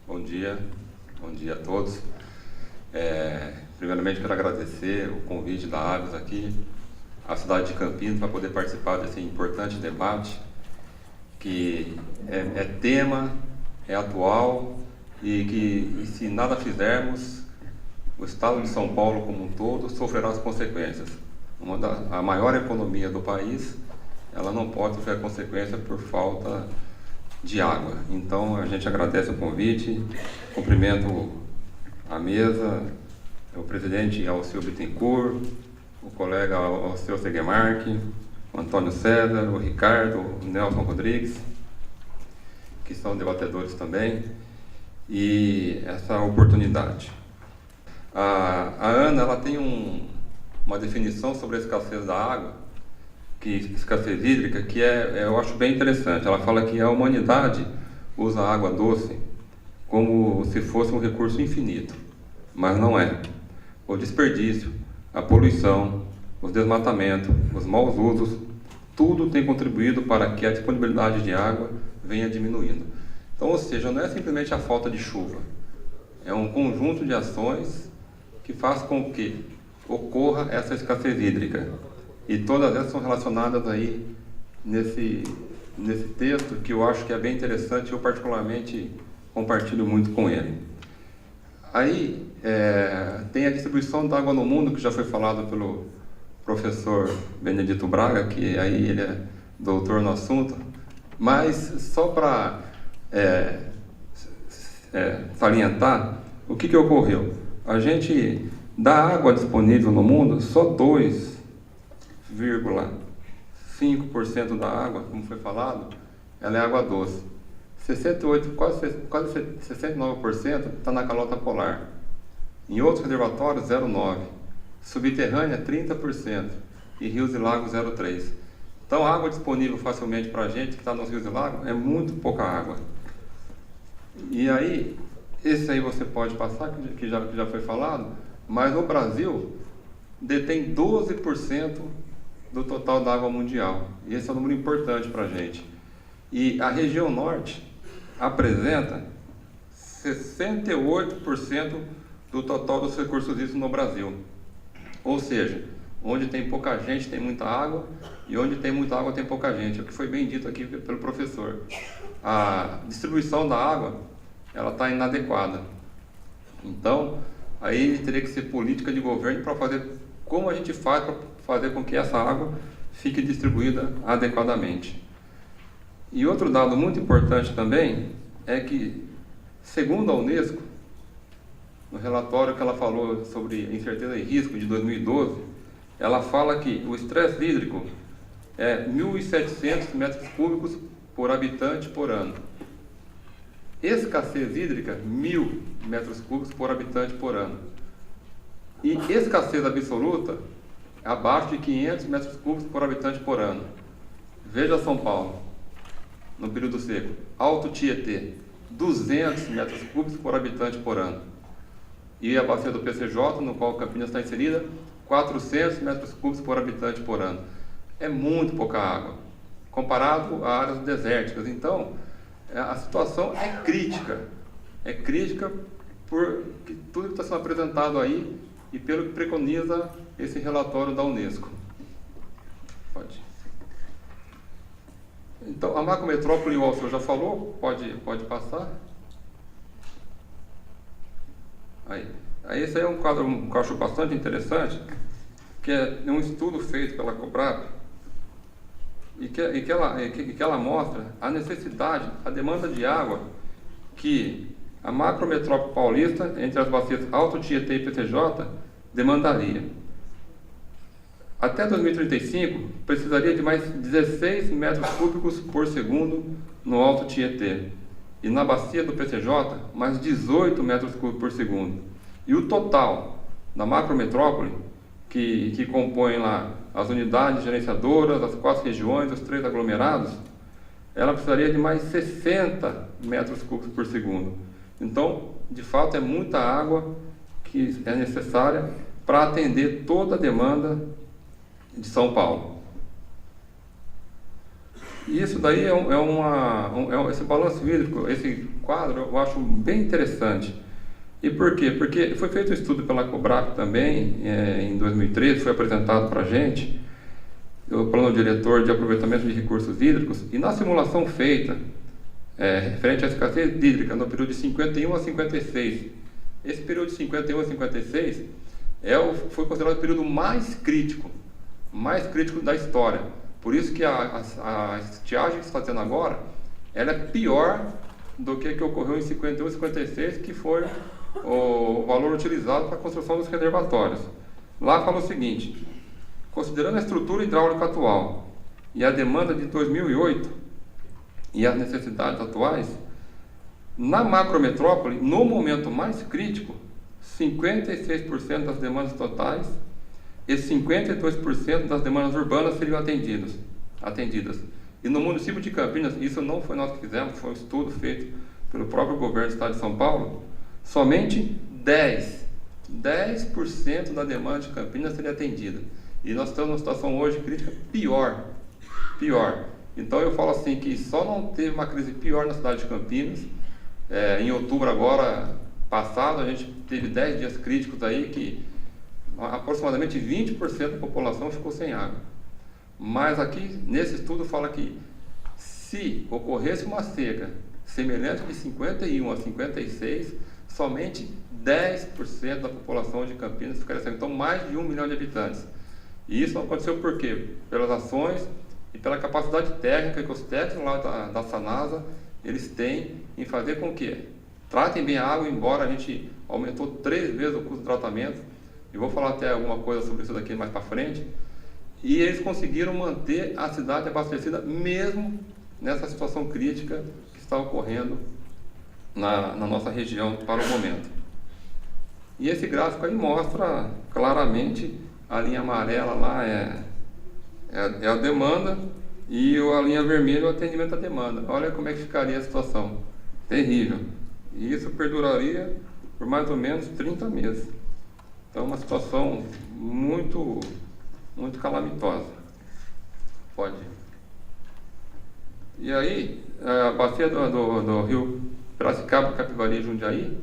Bom dia a todos. Primeiramente, quero agradecer o convite da Aves aqui, à cidade de Campinas, para poder participar desse importante debate, que é tema, é atual e se nada fizermos, o estado de São Paulo como um todo sofrerá as consequências. A maior economia do país, ela não pode sofrer a consequência por falta de água. Então a gente agradece o convite, cumprimento a mesa, o presidente Alceu Bittencourt, o colega Alceu Segemark, o Antônio César, o Ricardo, o Nelson Rodrigues, que são debatedores também, e essa oportunidade. A Ana, ela tem uma definição sobre a escassez da água, escassez hídrica, que eu acho bem interessante. Ela fala que a humanidade usa a água doce como se fosse um recurso infinito, mas não é. O desperdício, a poluição, os desmatamentos, os maus usos, tudo tem contribuído para que a disponibilidade de água venha diminuindo. Então, ou seja, não é simplesmente a falta de chuva, é um conjunto de ações que faz com que ocorra essa escassez hídrica. E todas elas são relacionadas aí nesse texto, que eu acho que é bem interessante, eu particularmente compartilho muito com ele. Aí tem a distribuição da água no mundo, que já foi falado pelo professor Benedito Braga, que aí ele é doutor no assunto, mas só para salientar o que ocorreu. A gente, da água disponível no mundo, só 2,5% da água, como foi falado, ela é água doce. 68, quase 69% está na calota polar. Em outros reservatórios, 0,9%. Subterrânea, 30%. E rios e lagos, 0,3%. Então, a água disponível facilmente para a gente que está nos rios e lagos é muito pouca água. E aí, esse aí você pode passar, que já foi falado, mas o Brasil detém 12% do total da água mundial. E esse é um número importante para a gente. E a região norte apresenta 68% do total dos recursos hídricos no Brasil. Ou seja, onde tem pouca gente tem muita água, e onde tem muita água tem pouca gente. É o que foi bem dito aqui pelo professor. A distribuição da água, ela está inadequada. Então, aí teria que ser política de governo para fazer como a gente faz para fazer com que essa água fique distribuída adequadamente. E outro dado muito importante também é que, segundo a Unesco, no relatório que ela falou sobre incerteza e risco de 2012, ela fala que o estresse hídrico é 1.700 metros cúbicos por habitante por ano. Escassez hídrica, 1.000 metros cúbicos por habitante por ano. E escassez absoluta, abaixo de 500 metros cúbicos por habitante por ano. Veja São Paulo, no período seco. Alto Tietê, 200 metros cúbicos por habitante por ano. E a bacia do PCJ, no qual Campinas está inserida, 400 metros cúbicos por habitante por ano. É muito pouca água, comparado a áreas desérticas. Então, a situação é crítica. É crítica por tudo que está sendo apresentado aí e pelo que preconiza esse relatório da Unesco. Pode. Então, a macrometrópole, o Alceu já falou, pode passar. Aí esse aí é um quadro que eu acho bastante interessante, que é um estudo feito pela Cobrap, e que ela mostra a necessidade, a demanda de água que a macrometrópole paulista, entre as bacias Alto Tietê e PCJ, demandaria. Até 2035, precisaria de mais 16 metros cúbicos por segundo no Alto Tietê. E na bacia do PCJ, mais 18 metros cúbicos por segundo. E o total da macrometrópole, que compõe lá as unidades gerenciadoras, as 4 regiões, os 3 aglomerados, ela precisaria de mais 60 metros cúbicos por segundo. Então, de fato, é muita água que é necessária para atender toda a demanda de São Paulo. E isso daí esse balanço hídrico, esse quadro eu acho bem interessante. E por quê? Porque foi feito um estudo pela Cobrap também, em 2013, foi apresentado para a gente, o plano diretor de aproveitamento de recursos hídricos, e na simulação feita, referente à escassez hídrica, no período de 51 a 56, esse período de 51 a 56 foi considerado o período mais crítico da história. Por isso que a estiagem que está tendo agora, ela é pior do que ocorreu em 51 e 56, que foi o valor utilizado para a construção dos reservatórios. Lá fala o seguinte: considerando a estrutura hidráulica atual e a demanda de 2008 e as necessidades atuais, na macrometrópole, no momento mais crítico, 56% das demandas totais e 52% das demandas urbanas seriam atendidas. E no município de Campinas, isso não foi nós que fizemos, foi um estudo feito pelo próprio governo do estado de São Paulo, somente 10% da demanda de Campinas seria atendida. E nós estamos numa situação hoje crítica pior. Então eu falo assim que só não teve uma crise pior na cidade de Campinas. Em outubro agora passado, a gente teve 10 dias críticos aí que aproximadamente 20% da população ficou sem água. Mas aqui, nesse estudo, fala que se ocorresse uma seca semelhante de 51 a 56, somente 10% da população de Campinas ficaria sem. Então, mais de 1 milhão de habitantes. E isso aconteceu por quê? Pelas ações e pela capacidade técnica que os técnicos lá da Sanasa, eles têm em fazer com que tratem bem a água, embora a gente aumentou 3 vezes o custo do tratamento. E vou falar até alguma coisa sobre isso daqui mais para frente. E eles conseguiram manter a cidade abastecida mesmo nessa situação crítica que está ocorrendo na nossa região para o momento. E esse gráfico aí mostra claramente, a linha amarela lá é a demanda e a linha vermelha é o atendimento à demanda. Olha como é que ficaria a situação. Terrível. E isso perduraria por mais ou menos 30 meses. Então, uma situação muito calamitosa. Pode ir. E aí, a bacia do rio Piracicaba, Capivari e Jundiaí,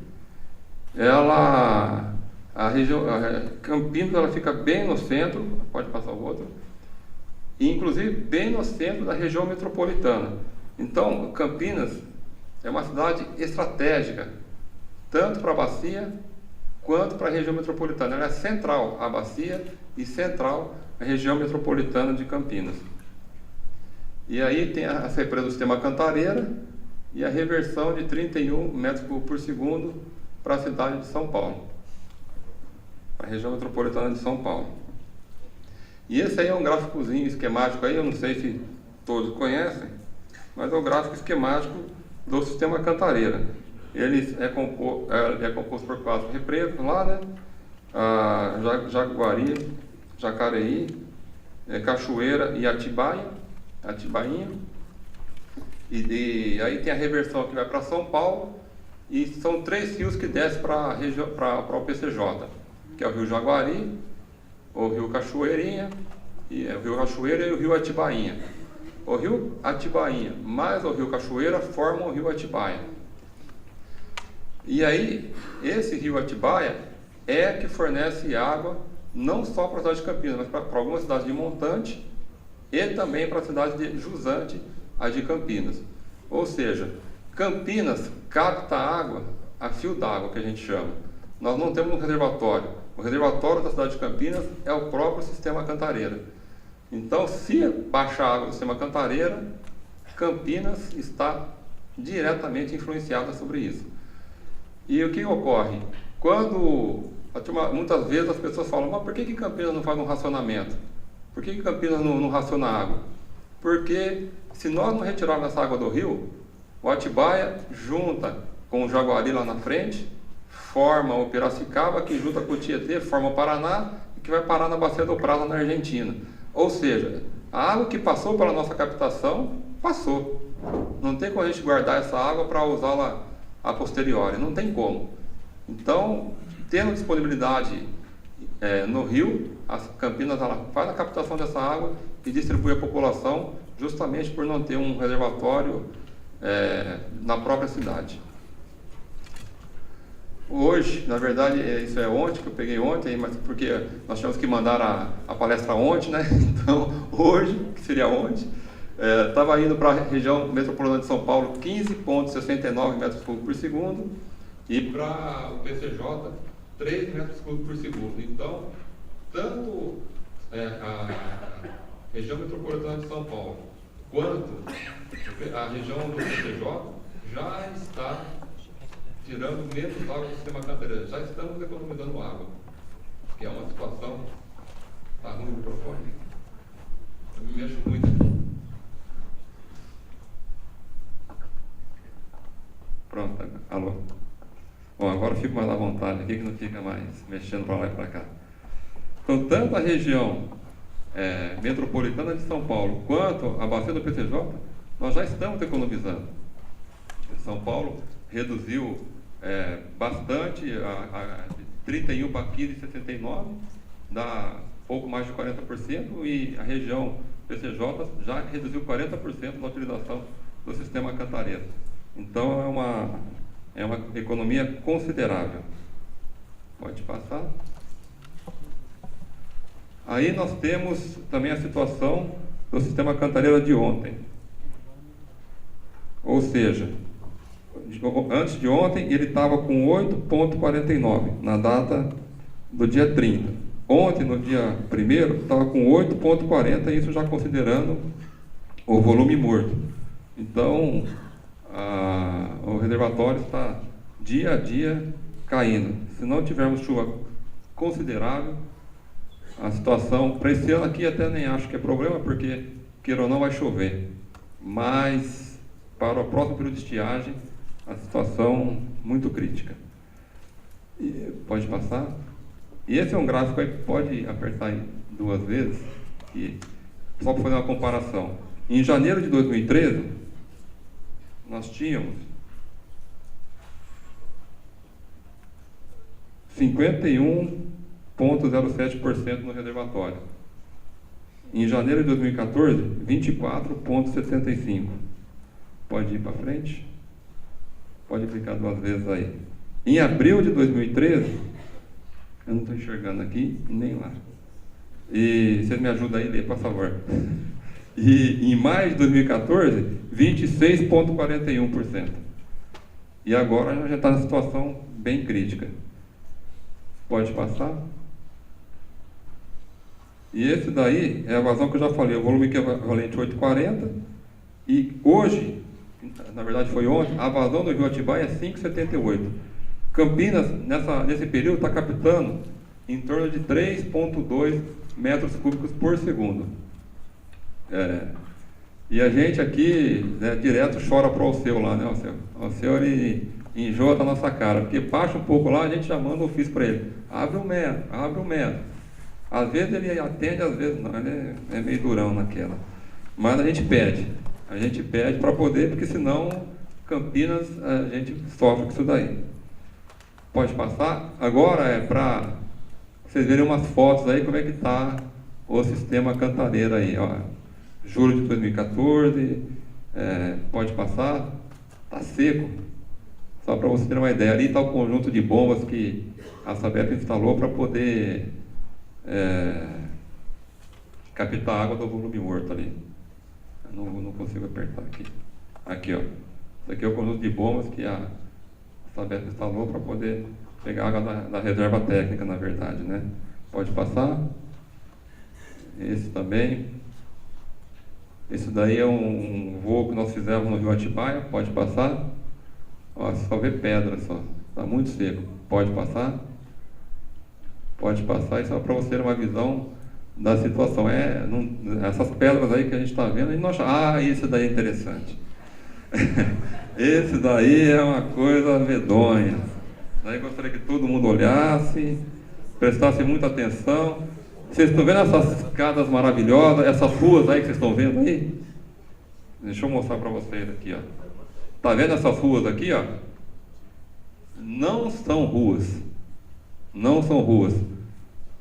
a região Campinas, ela fica bem no centro, pode passar o outro, e inclusive bem no centro da região metropolitana. Então, Campinas é uma cidade estratégica, tanto para a bacia quanto para a região metropolitana. Ela é central a bacia e central a região metropolitana de Campinas. E aí tem a represa do sistema Cantareira e a reversão de 31 metros por segundo para a cidade de São Paulo, a região metropolitana de São Paulo. E esse aí é um gráficozinho esquemático aí, eu não sei se todos conhecem, mas é o gráfico esquemático do sistema Cantareira. Ele é composto por 4 represas lá, né? Jaguari, Jacareí, Cachoeira e Atibainha. E aí tem a reversão que vai para São Paulo, e são 3 rios que descem para o PCJ, que é o Rio Jaguari, o Rio Cachoeirinha, o Rio Cachoeira e o Rio Atibainha. O Rio Atibainha mais o Rio Cachoeira formam o Rio Atibaia. E aí, esse Rio Atibaia é que fornece água não só para a cidade de Campinas, mas para algumas cidades de montante e também para a cidade de jusante, a de Campinas. Ou seja, Campinas capta água a fio d'água, que a gente chama. Nós não temos um reservatório. O reservatório da cidade de Campinas é o próprio sistema Cantareira. Então, se baixar a água do sistema Cantareira, Campinas está diretamente influenciada sobre isso. E o que ocorre? Muitas vezes as pessoas falam, mas por que Campinas não faz um racionamento? Por que Campinas não raciona água? Porque se nós não retirarmos essa água do rio, o Atibaia junta com o Jaguari lá na frente, forma o Piracicaba, que junta com o Tietê, forma o Paraná, e que vai parar na Bacia do Prata, na Argentina. Ou seja, a água que passou pela nossa captação, passou. Não tem como a gente guardar essa água para usá-la a posteriori, não tem como. Então, tendo disponibilidade no rio, a Campinas ela faz a captação dessa água e distribui à população, justamente por não ter um reservatório na própria cidade. Hoje, na verdade, isso é ontem, que eu peguei ontem, mas porque nós tivemos que mandar a palestra ontem, né? Então, hoje, que seria ontem, estava indo para a região metropolitana de São Paulo 15,69 metros cúbicos por segundo e para o PCJ 3 metros cúbicos por segundo. Então, tanto a região metropolitana de São Paulo quanto a região do PCJ já está tirando menos água do sistema cantareiro. Já estamos economizando água, que é uma situação. Está ruim o microfone? Eu me mexo muito aqui. Pronto, alô. Bom, agora eu fico mais à vontade aqui, que não fica mais mexendo para lá e para cá. Então, tanto a região metropolitana de São Paulo quanto a bacia do PCJ, nós já estamos economizando. São Paulo reduziu bastante, de 31 para 15,69, dá pouco mais de 40%, e a região PCJ já reduziu 40% da utilização do sistema cantareiro. Então é uma economia considerável. Pode passar. Aí nós temos também a situação do sistema cantareiro de ontem. Ou seja, antes de ontem ele estava com 8,49 na data do dia 30. Ontem, no dia 1º, estava com 8,40, isso já considerando o volume morto. Então, o reservatório está dia a dia caindo. Se não tivermos chuva considerável, a situação, para esse ano aqui até nem acho que é problema, porque, queira ou não, vai chover. Mas, para o próximo período de estiagem, a situação muito crítica. Pode passar? E esse é um gráfico aí que pode apertar aí 2 vezes, só para fazer uma comparação. Em janeiro de 2013, nós tínhamos 51,07% no reservatório. Em janeiro de 2014, 24,75%. Pode ir para frente? Pode clicar 2 vezes aí. Em abril de 2013, eu não estou enxergando aqui nem lá. E vocês me ajudam aí a ler, por favor. E em maio de 2014, 26,41%. E agora a gente já está numa situação bem crítica. Pode passar? E esse daí é a vazão que eu já falei, o volume equivalente 8,40. E hoje, na verdade foi ontem, a vazão do Rio Atibaia é 5,78. Campinas, nesse período, está captando em torno de 3,2 metros cúbicos por segundo. E a gente aqui, né, direto chora para o Alceu lá, né, Alceu? O Alceu, ele enjoa da nossa cara, porque baixa um pouco lá, a gente já manda um ofício para ele. Abre o metro. Às vezes ele atende, às vezes não, ele é meio durão naquela. Mas a gente pede para poder, porque senão Campinas a gente sofre com isso daí. Pode passar? Agora é para vocês verem umas fotos aí, como é que está o sistema cantareiro aí, ó. Julho de 2014, pode passar, está seco. Só para você ter uma ideia, ali está o conjunto de bombas que a Sabesp instalou para poder captar a água do volume morto ali. Eu não consigo apertar aqui. Aqui, ó. Isso aqui é o conjunto de bombas que a Sabesp instalou para poder pegar água da reserva técnica, na verdade, né? Pode passar. Esse também. Esse daí é um voo que nós fizemos no Rio Atibaia. Pode passar. Ó, só vê pedra só. Está muito seco. Pode passar. Pode passar. Isso é para você ter uma visão da situação. Essas pedras aí que a gente está vendo, a gente não acha, esse daí é interessante. Esse daí é uma coisa medonha. Daí gostaria que todo mundo olhasse, prestasse muita atenção. Vocês estão vendo essas escadas maravilhosas, essas ruas aí que vocês estão vendo aí? Deixa eu mostrar para vocês aqui, ó. Tá vendo essas ruas aqui, ó? Não são ruas. Não são ruas.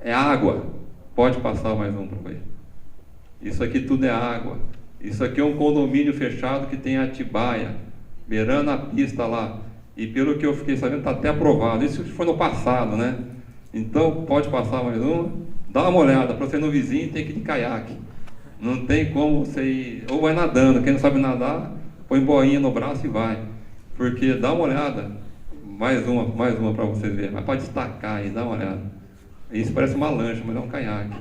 É água. Pode passar mais um para ver. Isso aqui tudo é água. Isso aqui é um condomínio fechado que tem Atibaia, beirando a pista lá. e pelo que eu fiquei sabendo, está até aprovado. Isso foi no passado, né? Então, pode passar mais uma. Dá uma olhada, para você ir no vizinho tem que ir de caiaque. Não tem como você ir, ou vai nadando, quem não sabe nadar, põe boinha no braço e vai. Porque dá uma olhada, mais uma para você ver, mas para destacar aí, dá uma olhada. Isso parece uma lancha, mas é um caiaque.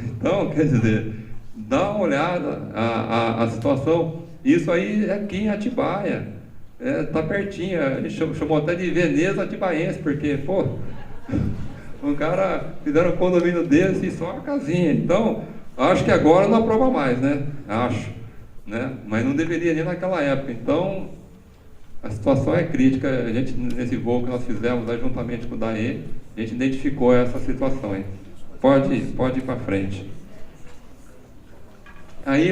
Então, quer dizer, dá uma olhada a situação. Isso aí é aqui em Atibaia, tá pertinho, ele chamou até de Veneza Atibaiense, porque, pô, um cara fizeram um condomínio desse e só a casinha. Então, acho que agora não aprova mais, né? Acho, né? Mas não deveria nem naquela época. Então, a situação é crítica. A gente, nesse voo que nós fizemos, né, juntamente com o DAE, a gente identificou essa situação, hein? Pode ir para frente. Aí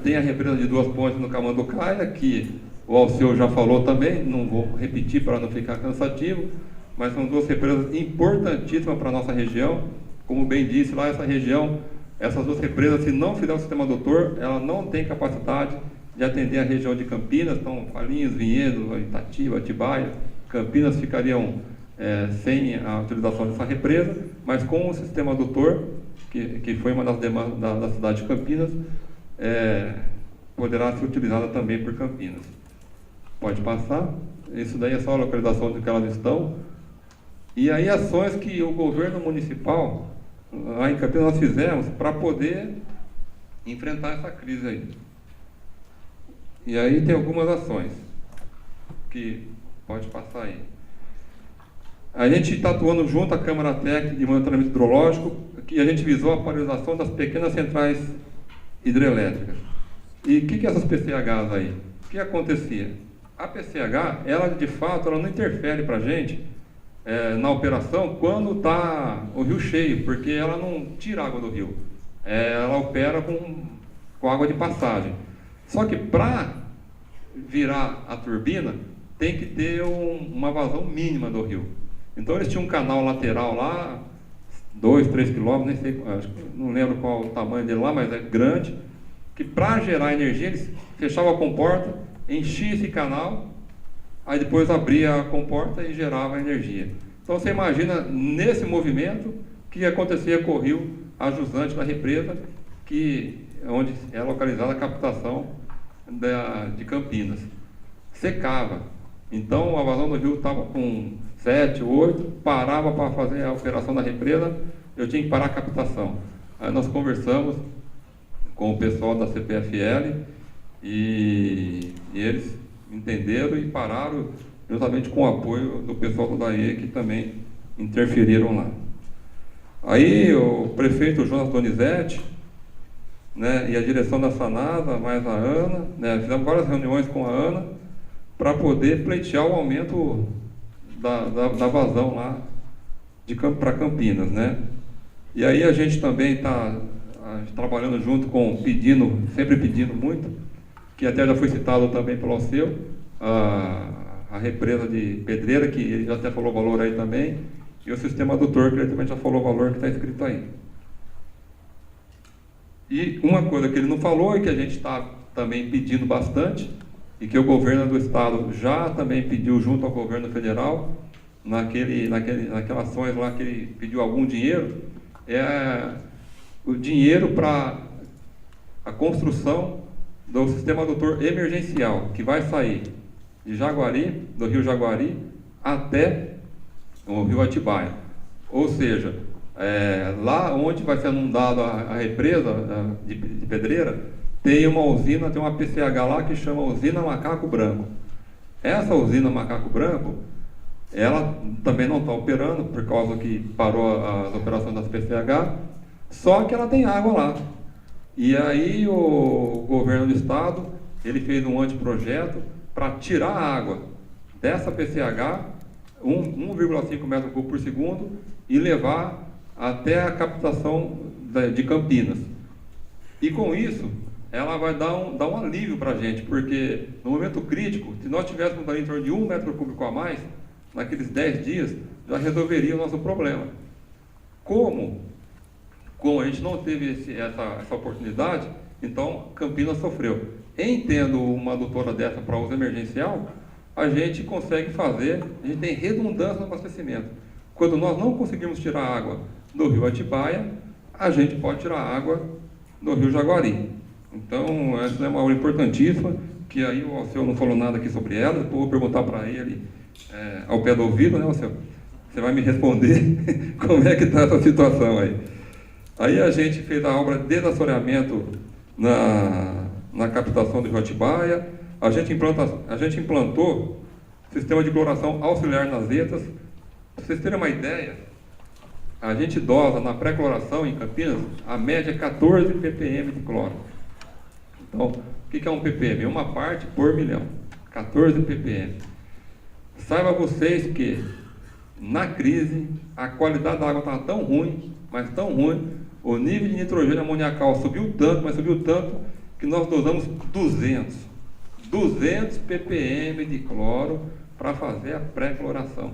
tem a represa de Duas Pontes no Camanducaia, que o Alceu já falou também, não vou repetir para não ficar cansativo, mas são duas represas importantíssimas para a nossa região. Como bem disse lá, essa região, essas duas represas, se não fizer o sistema adutor, ela não tem capacidade de atender a região de Campinas. Então, Valinhos, Vinhedo, Itatiba, Atibaia, Campinas ficariam sem a utilização dessa represa, mas com o sistema adutor, que foi uma das demandas da cidade de Campinas, poderá ser utilizada também por Campinas. Pode passar. Isso daí é só a localização de que elas estão. E aí ações que o governo municipal, lá em Campinas, nós fizemos para poder enfrentar essa crise aí. E aí tem algumas ações que pode passar aí. A gente está atuando junto à Câmara Técnica de Monitoramento Hidrológico, que a gente visou a paralisação das pequenas centrais hidrelétricas. E o que é essas PCHs aí? O que acontecia? A PCH, ela de fato, ela não interfere para a gente na operação quando está o rio cheio, porque ela não tira água do rio. Ela opera com água de passagem. Só que para virar a turbina, tem que ter uma vazão mínima do rio. Então eles tinham um canal lateral lá, 2, 3 quilômetros, nem sei, não lembro qual o tamanho dele lá, mas é grande, que para gerar energia eles fechavam a comporta, enchiam esse canal, aí depois abria a comporta e gerava energia. Então você imagina nesse movimento que acontecia com o rio a jusante da represa, onde é localizada a captação de Campinas. Secava. Então a vazão do rio estava com 7, 8, parava para fazer a operação da represa, eu tinha que parar a captação. Aí nós conversamos com o pessoal da CPFL e eles entenderam e pararam, juntamente com o apoio do pessoal do DAE, que também interferiram lá. Aí o prefeito Jonas Donizete, né, e a direção da Sanasa, mais a Ana, né, fizemos várias reuniões com a Ana para poder pleitear o aumento da vazão lá para Campinas, né? E aí a gente também está trabalhando junto sempre pedindo muito, que até já foi citado também pelo Alceu, a represa de Pedreira, que ele já até falou o valor aí também, e o sistema adutor, que ele também já falou o valor que está escrito aí. E uma coisa que ele não falou e que a gente está também pedindo bastante, e que o governo do estado já também pediu junto ao governo federal, naquelas ações lá que ele pediu algum dinheiro, o dinheiro para a construção do sistema adutor emergencial, que vai sair de Jaguari, do rio Jaguari, até o rio Atibaia. Ou seja, lá onde vai ser inundada a represa de Pedreira, tem uma usina, tem uma PCH lá que chama Usina Macaco Branco. Essa usina Macaco Branco, ela também não está operando, por causa que parou as operações das PCH, só que ela tem água lá. E aí o governo do estado, ele fez um anteprojeto para tirar a água dessa PCH, 1,5 metros cúbicos por segundo, e levar até a captação de Campinas. E com isso, ela vai dar um alívio para a gente, porque no momento crítico, se nós tivéssemos ali em torno de 1 metro cúbico a mais, naqueles 10 dias, já resolveria o nosso problema. Como a gente não teve essa oportunidade, então Campinas sofreu. Em tendo uma adutora dessa para uso emergencial, a gente consegue fazer, a gente tem redundância no abastecimento. Quando nós não conseguimos tirar água do rio Atibaia, a gente pode tirar água do rio Jaguari. Então, essa é uma obra importantíssima, que aí o Alceu não falou nada aqui sobre ela, depois eu vou perguntar para ele ao pé do ouvido, né, Alceu? Você vai me responder como é que está essa situação aí. Aí a gente fez a obra de desassoreamento na captação do rio Atibaia, a gente implantou sistema de cloração auxiliar nas zetas. Para vocês terem uma ideia, a gente dosa na pré-cloração em Campinas, a média é 14 ppm de cloro. Então, o que é um ppm? É uma parte por milhão, 14 ppm. Saiba vocês que, na crise, a qualidade da água estava tão ruim, mas tão ruim, o nível de nitrogênio amoniacal subiu tanto, mas subiu tanto, que nós dosamos 200 ppm de cloro para fazer a pré-cloração.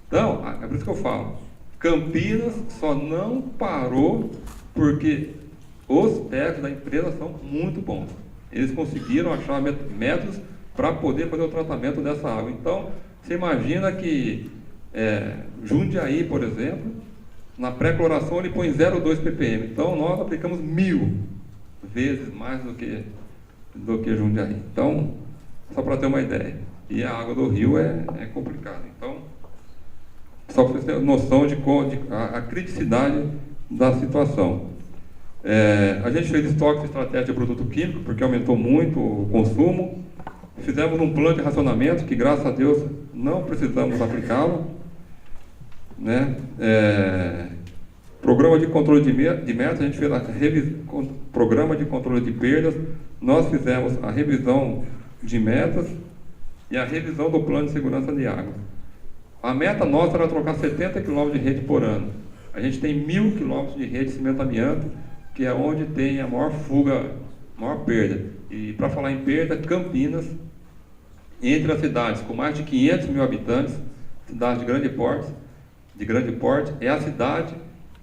Então, é por isso que eu falo, Campinas só não parou porque os técnicos da empresa são muito bons. Eles conseguiram achar métodos para poder fazer o tratamento dessa água. Então, você imagina que Jundiaí, por exemplo, na pré-cloração ele põe 0,2 ppm. Então, nós aplicamos 1000 vezes mais do que Jundiaí. Então, só para ter uma ideia. E a água do rio é complicada. Então, só para vocês terem noção de a criticidade da situação. A gente fez estoque de estratégia de produto químico, porque aumentou muito o consumo. Fizemos um plano de racionamento, que graças a Deus não precisamos aplicá-lo. Né? Programa de controle de metas, a gente fez programa de controle de perdas, nós fizemos a revisão de metas e a revisão do plano de segurança de água. A meta nossa era trocar 70 km de rede por ano. A gente tem 1000 km de rede de cimento amianto, que é onde tem a maior fuga, maior perda. E para falar em perda, Campinas, entre as cidades com mais de 500 mil habitantes, cidades de grande porte, é a cidade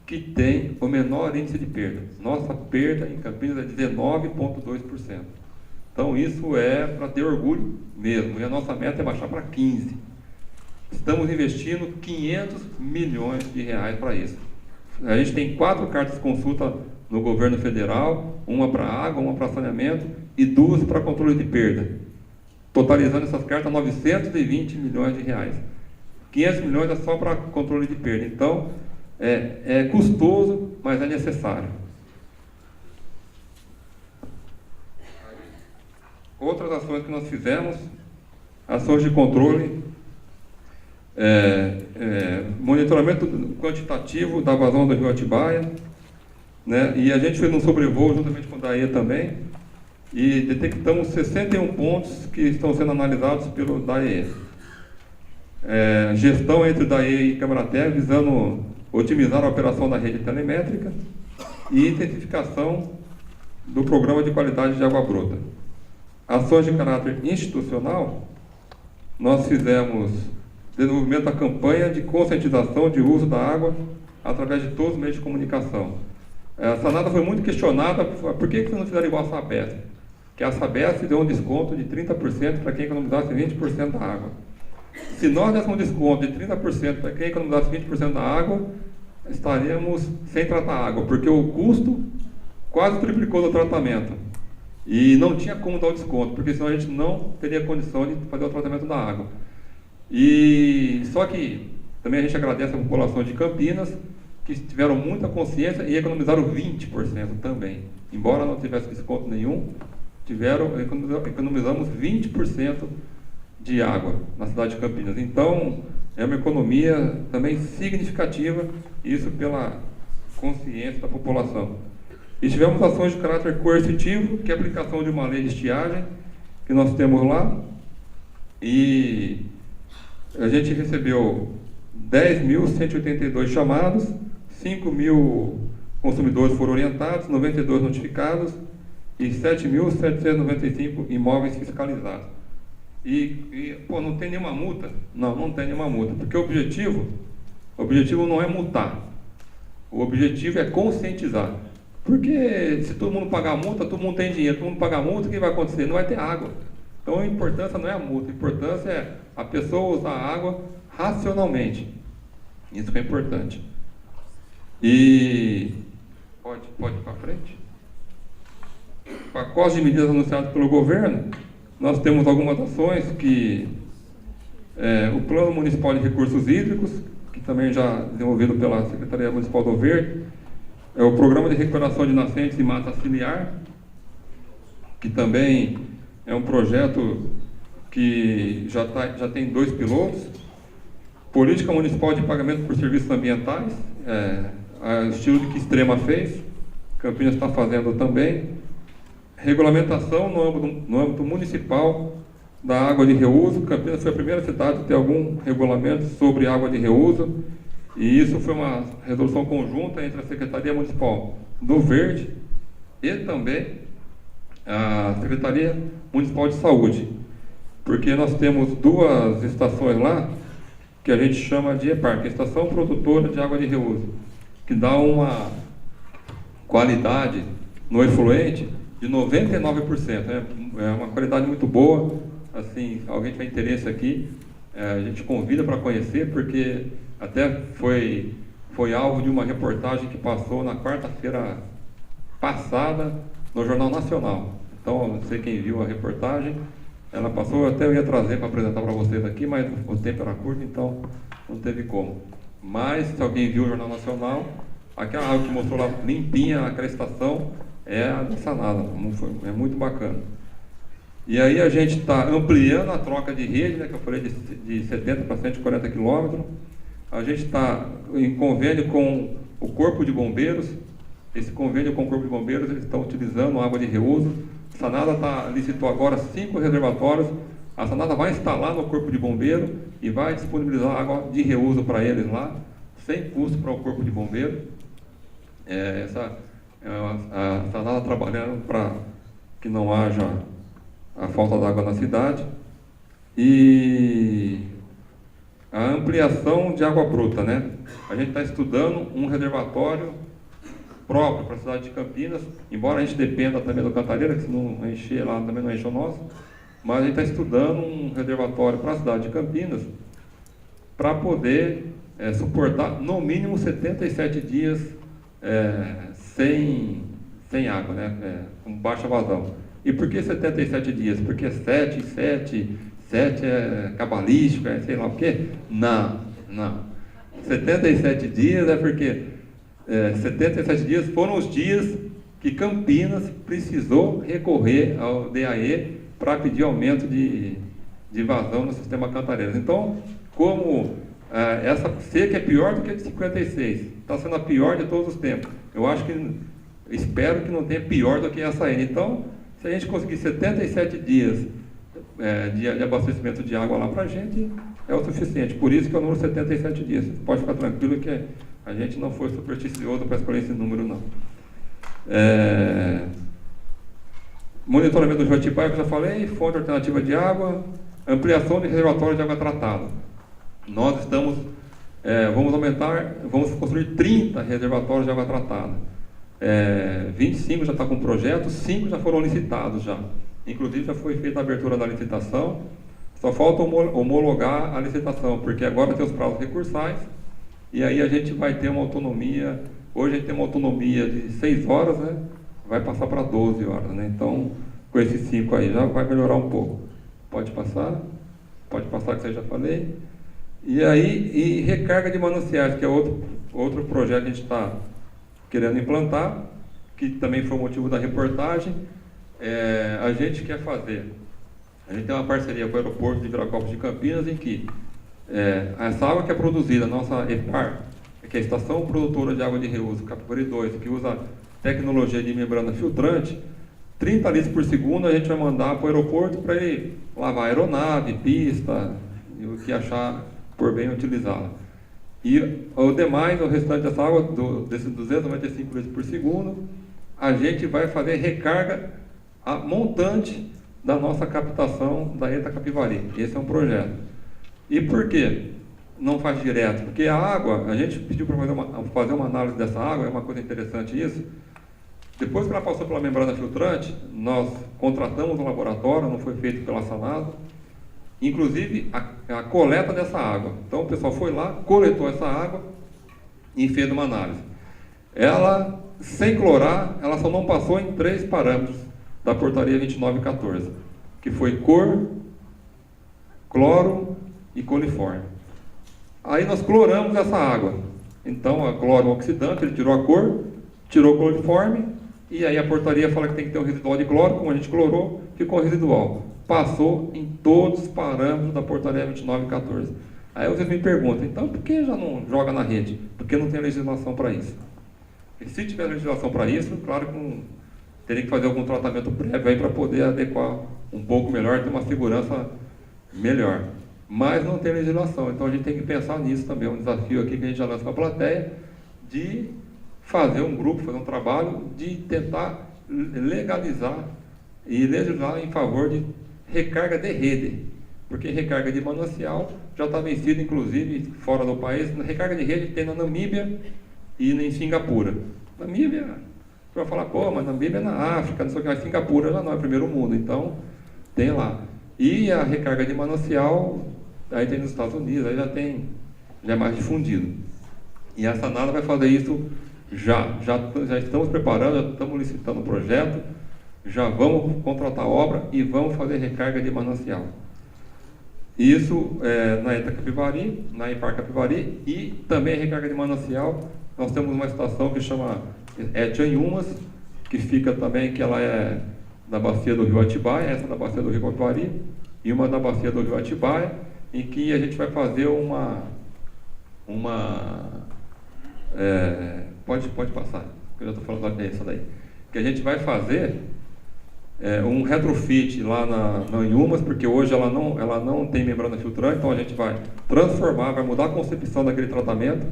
que tem o menor índice de perda. Nossa perda em Campinas é 19,2%. Então isso é para ter orgulho mesmo. E a nossa meta é baixar para 15%. Estamos investindo 500 milhões de reais para isso. A gente tem 4 cartas de consulta no governo federal, uma para água, uma para saneamento e 2 para controle de perda. Totalizando essas cartas, 920 milhões de reais. 500 milhões é só para controle de perda. Então, é custoso, mas é necessário. Outras ações que nós fizemos, ações de controle, monitoramento quantitativo da vazão do rio Atibaia, né? E a gente fez um sobrevoo juntamente com a DAE também, e detectamos 61 pontos que estão sendo analisados pelo DAE. Gestão entre DAE e Câmara-Terra, visando otimizar a operação da rede telemétrica e intensificação do programa de qualidade de água bruta. Ações de caráter institucional, nós fizemos desenvolvimento da campanha de conscientização de uso da água através de todos os meios de comunicação. A Sanada foi muito questionada, por que vocês não fizeram igual a Sabesp? Que a Sabesp deu um desconto de 30% para quem economizasse 20% da água. Se nós dessemos um desconto de 30% para quem economizasse 20% da água, estaríamos sem tratar água, porque o custo quase triplicou do tratamento. E não tinha como dar o desconto, porque senão a gente não teria condição de fazer o tratamento da água. E só que também a gente agradece a população de Campinas, que tiveram muita consciência e economizaram 20% também. Embora não tivesse desconto nenhum, economizamos 20% de água na cidade de Campinas. Então, é uma economia também significativa, isso pela consciência da população. E tivemos ações de caráter coercitivo, que é a aplicação de uma lei de estiagem, que nós temos lá, e a gente recebeu 10.182 chamados, 5.000 consumidores foram orientados, 92 notificados e 7.795 imóveis fiscalizados. Não tem nenhuma multa? Não tem nenhuma multa, porque o objetivo não é multar, o objetivo é conscientizar. Porque se todo mundo pagar a multa, todo mundo tem dinheiro, todo mundo pagar a multa, o que vai acontecer? Não vai ter água. Então a importância não é a multa, a importância é a pessoa usar a água racionalmente. Isso que é importante. E pode ir para frente. Pacote de medidas anunciadas pelo governo, nós temos algumas ações que o Plano Municipal de Recursos Hídricos, que também já desenvolvido pela Secretaria Municipal do Verde, o Programa de Recuperação de Nascentes e Mata Ciliar, que também é um projeto que já tem 2 pilotos. Política Municipal de Pagamento por Serviços Ambientais, estilo que Extrema fez, Campinas está fazendo também. Regulamentação no âmbito municipal da água de reuso. Campinas foi a primeira cidade a ter algum regulamento sobre água de reuso, e isso foi uma resolução conjunta entre a Secretaria Municipal do Verde e também a Secretaria Municipal de Saúde, porque nós temos 2 estações lá que a gente chama de EPAR, que é a Estação Produtora de Água de Reuso, que dá uma qualidade no efluente de 99%, né? É uma qualidade muito boa. Assim, se alguém tiver interesse aqui, a gente convida para conhecer, porque até foi alvo de uma reportagem que passou na quarta-feira passada no Jornal Nacional. Então, não sei quem viu a reportagem, ela passou, até eu ia trazer para apresentar para vocês aqui, mas o tempo era curto, então não teve como. Mas, se alguém viu o Jornal Nacional, aquela água que mostrou lá limpinha, aquela estação, é a da Sanada, é muito bacana. E aí a gente está ampliando a troca de rede, né, que eu falei de 70 para 140 quilômetros. A gente está em convênio com o Corpo de Bombeiros. Esse convênio com o Corpo de Bombeiros, eles estão utilizando água de reuso. A Sanada licitou agora 5 reservatórios. A Sanada vai instalar no Corpo de Bombeiro e vai disponibilizar água de reuso para eles lá, sem custo para o Corpo de Bombeiro. A Sanada trabalhando para que não haja a falta d'água na cidade. E a ampliação de água bruta, né? A gente está estudando um reservatório próprio para a cidade de Campinas, embora a gente dependa também do Cantareira, que se não encher lá também não enche o nosso, mas a gente está estudando um reservatório para a cidade de Campinas para poder suportar no mínimo 77 dias sem água, né? Com baixa vazão. E por que 77 dias? Porque 7 é cabalístico, sei lá o quê? Não. 77 dias é porque 77 dias foram os dias que Campinas precisou recorrer ao DAE para pedir aumento de vazão no sistema Cantareiras. Então, como essa seca é pior do que a de 56, está sendo a pior de todos os tempos. Espero que não tenha pior do que essa aí. Então, se a gente conseguir 77 dias de abastecimento de água lá para a gente, é o suficiente. Por isso que é o número 77 dias. Você pode ficar tranquilo que a gente não foi supersticioso para escolher esse número, não. Monitoramento do Joatibaia, que eu já falei, fonte alternativa de água, ampliação de reservatório de água tratada. Nós estamos, vamos construir 30 reservatórios de água tratada. 25 já está com projeto, 5 já foram licitados já. Inclusive já foi feita a abertura da licitação, só falta homologar a licitação, porque agora tem os prazos recursais, e aí a gente vai ter uma autonomia. Hoje a gente tem uma autonomia de 6 horas, né? Vai passar para 12 horas, né? Então, com esses 5 aí já vai melhorar um pouco. Pode passar que eu já falei. E aí, recarga de mananciais, que é outro projeto que a gente está querendo implantar, que também foi o motivo da reportagem. A gente quer fazer, a gente tem uma parceria com o aeroporto de Viracopos de Campinas, em que essa água que é produzida, a nossa EPAR, que é a Estação Produtora de Água de Reuso, Capivari 2, que usa tecnologia de membrana filtrante, 30 litros por segundo a gente vai mandar para o aeroporto para ele lavar aeronave, pista, e o que achar por bem utilizá-la. E o demais, o restante dessa água, desses 295 litros por segundo, a gente vai fazer recarga montante da nossa captação da ETA Capivari. Esse é um projeto. E por quê? Não faz direto? Porque a água, a gente pediu para fazer uma análise dessa água, é uma coisa interessante isso. Depois que ela passou pela membrana filtrante, nós contratamos um laboratório, não foi feito pela Sanasa, inclusive a coleta dessa água. Então o pessoal foi lá, coletou essa água e fez uma análise. Ela, sem clorar, ela só não passou em 3 parâmetros da portaria 2914, que foi cor, cloro e coliforme. Aí nós cloramos essa água. Então a cloro oxidante, ele tirou a cor, tirou o cloriforme, e aí a portaria fala que tem que ter um residual de cloro, como a gente clorou, ficou residual. Passou em todos os parâmetros da portaria 2914. Aí vocês me perguntam, então por que já não joga na rede? Porque não tem legislação para isso. E se tiver legislação para isso, claro que teria que fazer algum tratamento prévio aí para poder adequar um pouco melhor, ter uma segurança melhor. Mas não tem legislação, então a gente tem que pensar nisso também. É um desafio aqui que a gente já lança para a plateia, de fazer um grupo, fazer um trabalho de tentar legalizar e legislar em favor de recarga de rede, porque recarga de manancial já está vencida, inclusive fora do país. Recarga de rede tem na Namíbia e em Singapura. Namíbia, você vai falar, pô, mas Namíbia é na África, não sei o que, mas Singapura já não é primeiro mundo, então tem lá. E a recarga de manancial, aí tem nos Estados Unidos, aí já é mais difundido. E a Sanasa vai fazer isso já estamos preparando, já estamos licitando o projeto, já vamos contratar a obra e vamos fazer recarga de manancial. Isso na ETA Capivari, na EPAR Capivari, e também recarga de manancial. Nós temos uma estação que chama Tianhumas, que fica também, que ela é da bacia do rio Atibaia, essa da bacia do rio Capivari, e uma da bacia do rio Atibaia, em que a gente vai fazer pode passar, que eu já estou falando dessa daí. Que a gente vai fazer um retrofit lá na Inhumas, porque hoje ela não tem membrana filtrante, então a gente vai transformar, vai mudar a concepção daquele tratamento,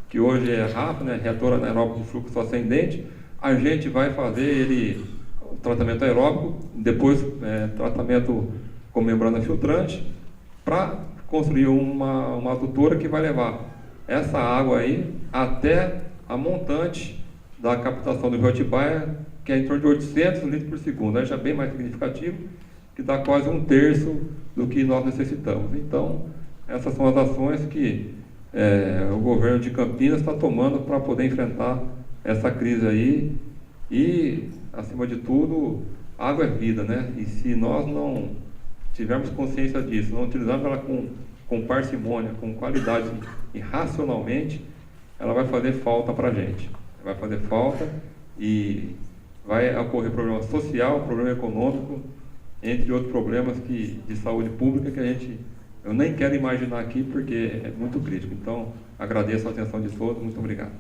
que hoje é RAF, né, reator anaeróbico de fluxo ascendente. A gente vai fazer o tratamento aeróbico, depois tratamento com membrana filtrante, para construir uma adutora que vai levar essa água aí até a montante da captação do rio Atibaia, que é em torno de 800 litros por segundo, aí já bem mais significativo, que dá quase 1/3 do que nós necessitamos. Então, essas são as ações que o governo de Campinas está tomando para poder enfrentar essa crise aí. E, acima de tudo, água é vida, né? E se nós não tivermos consciência disso, não utilizarmos ela com parcimônia, com qualidade e racionalmente, ela vai fazer falta para a gente. Vai fazer falta e vai ocorrer problema social, problema econômico, entre outros problemas de saúde pública que eu nem quero imaginar aqui, porque é muito crítico. Então, agradeço a atenção de todos, muito obrigado.